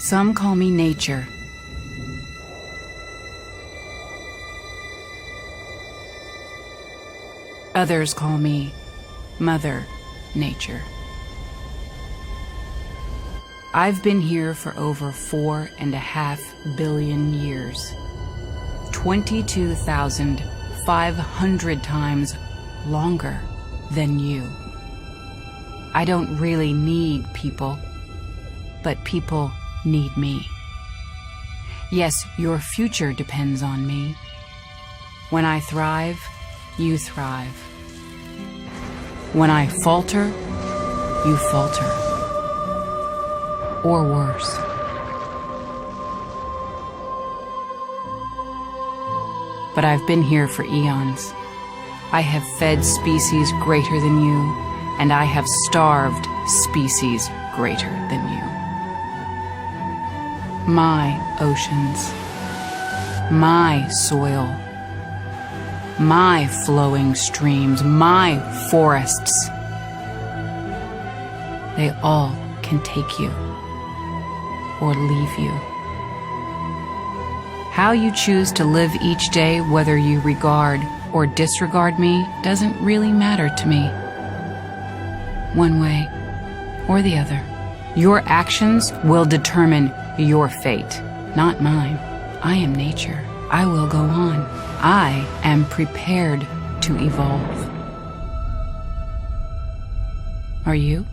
Some call me nature. Others call me Mother Nature. I've been here for over 4.5 billion years. 22,500 times longer than you. I don't really need people, but people need me. Yes, your future depends on me. When I thrive, you thrive. When I falter, you falter. Or worse. But I've been here for eons. I have fed species greater than you, and I have starved species greater than you. My oceans, my soil, my flowing streams, my forests, they all can take you or leave you. How you choose to live each day, whether you regard or disregard me, doesn't really matter to me. One way or the other. Your actions will determine your fate, not mine. I am nature. I will go on. I am prepared to evolve. Are you?